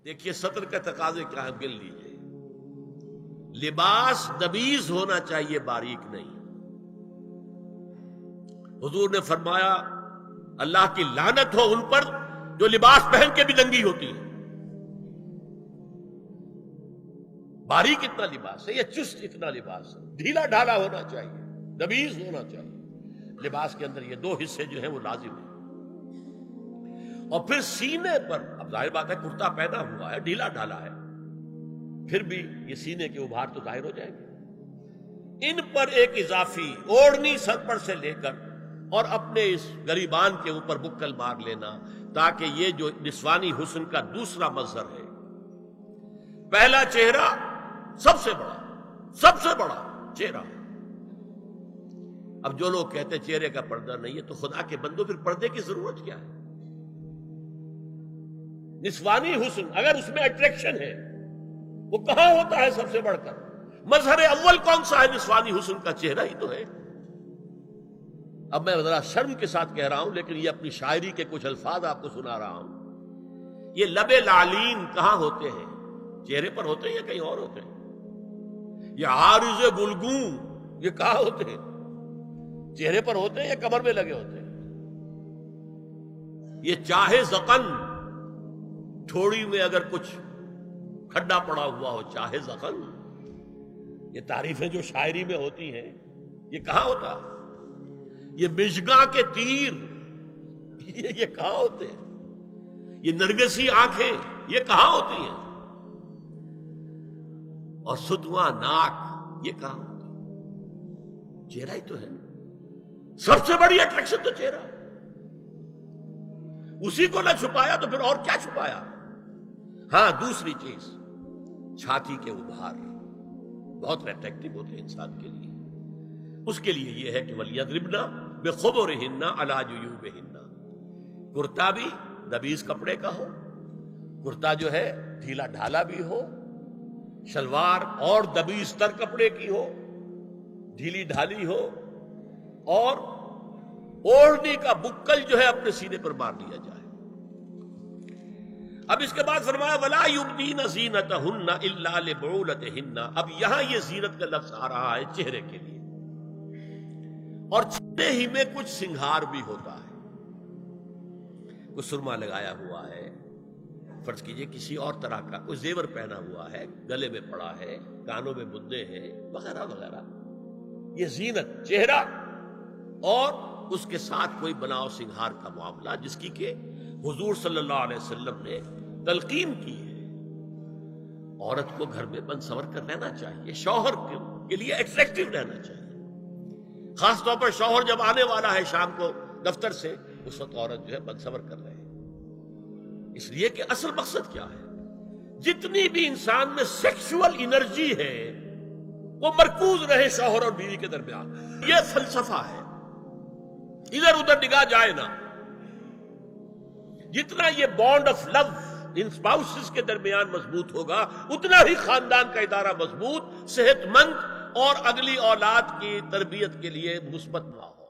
دیکھیے سطر کے تقاضے کیا ہے، گن لیجئے۔ لباس نبیز ہونا چاہیے، باریک نہیں۔ حضور نے فرمایا اللہ کی لعنت ہو ان پر جو لباس پہن کے بھی ننگی ہوتی ہے۔ باریک اتنا لباس ہے یا چست اتنا لباس ہے، ڈھیلا ڈھالا ہونا چاہیے، نبیز ہونا چاہیے۔ لباس کے اندر یہ دو حصے جو ہیں وہ لازم ہیں۔ اور پھر سینے پر، اب ظاہر بات ہے کرتا پہنا ہوا ہے، ڈھیلا ڈھالا ہے، پھر بھی یہ سینے کے ابھار تو ظاہر ہو جائیں گے۔ ان پر ایک اضافی اوڑھنی سر پر سے لے کر اور اپنے اس گریبان کے اوپر بکل مار لینا، تاکہ یہ جو نسوانی حسن کا دوسرا مظہر ہے، پہلا چہرہ سب سے بڑا چہرہ۔ اب جو لوگ کہتے ہیں چہرے کا پردہ نہیں ہے، تو خدا کے بندو پھر پردے کی ضرورت کیا ہے؟ نسوانی حسن اگر اس میں اٹریکشن ہے، وہ کہاں ہوتا ہے سب سے بڑھ کر؟ مظہر اول کون سا ہے نسوانی حسن کا؟ چہرہ ہی تو ہے۔ اب میں ذرا شرم کے ساتھ کہہ رہا ہوں، لیکن یہ اپنی شاعری کے کچھ الفاظ آپ کو سنا رہا ہوں۔ یہ لب لعلین کہاں ہوتے ہیں؟ چہرے پر ہوتے ہیں یا کہیں اور ہوتے ہیں؟ یہ عارض گلگوں یہ کہاں ہوتے ہیں؟ چہرے پر ہوتے ہیں یا کمر میں لگے ہوتے ہیں؟ یہ چاہے زقن، ٹھوڑی میں اگر کچھ کھڈا پڑا ہوا ہو، چاہے زخم، یہ تعریفیں جو شاعری میں ہوتی ہیں یہ کہاں ہوتا؟ یہ مشگاں کے تیر یہ کہاں ہوتے ہیں؟ یہ نرگسی آنکھیں یہ کہاں ہوتی ہیں؟ اور ستواں ناک یہ کہاں ہوتی ہے؟ چہرہ ہی تو ہے۔ سب سے بڑی اٹریکشن تو چہرہ، اسی کو نہ چھپایا تو پھر اور کیا چھپایا؟ ہاں دوسری چیز، چھاتی کے ابھار بہت اٹریکٹیو ہوتے ہیں انسان کے لیے۔ اس کے لیے یہ ہے کہ وَلْيَضْرِبْنَ بِخُمُرِهِنَّ عَلَى جُيُوبِهِنَّ، کرتا بھی نبیز کپڑے کا ہو، کرتا جو ہے ڈھیلا ڈھالا بھی ہو، شلوار اور نبیز تر کپڑے کی ہو، ڈھیلی ڈھالی ہو، اور اوڑھنی کا بکل جو ہے اپنے سینے پر مار لیا جائے۔ اب اس کے بعد فرمایا وَلَا يُبْدِينَ زِينَتَهُنَّ إِلَّا لِبُعُولَتِهِنَّ۔ اب یہاں یہ زینت کا لفظ آ رہا ہے چہرے کے لیے، اور چہرے ہی میں کچھ سنگھار بھی ہوتا ہے۔ کچھ سرما لگایا ہوا ہے، فرض کیجئے کسی اور طرح کا کوئی زیور پہنا ہوا ہے، گلے میں پڑا ہے، کانوں میں بدے ہیں، وغیرہ وغیرہ، یہ زینت چہرہ، اور اس کے ساتھ کوئی بناؤ سنگھار کا معاملہ، جس کی کہ حضور صلی اللہ علیہ وسلم نے تلقین کی ہے۔ عورت کو گھر میں بن سور کر رہنا چاہیے، شوہر کے لیے ایٹریکٹیو رہنا چاہیے۔ خاص طور پر شوہر جب آنے والا ہے شام کو دفتر سے، اس وقت عورت جو ہے بن سور کر رہے ہیں، اس لیے کہ اصل مقصد کیا ہے؟ جتنی بھی انسان میں سیکشول انرجی ہے وہ مرکوز رہے شوہر اور بیوی کے درمیان۔ یہ فلسفہ ہے، ادھر ادھر نگاہ جائے نا۔ جتنا یہ بانڈ آف لو ان اسپاؤسز کے درمیان مضبوط ہوگا، اتنا ہی خاندان کا ادارہ مضبوط، صحت مند اور اگلی اولاد کی تربیت کے لیے مثبت ماحول۔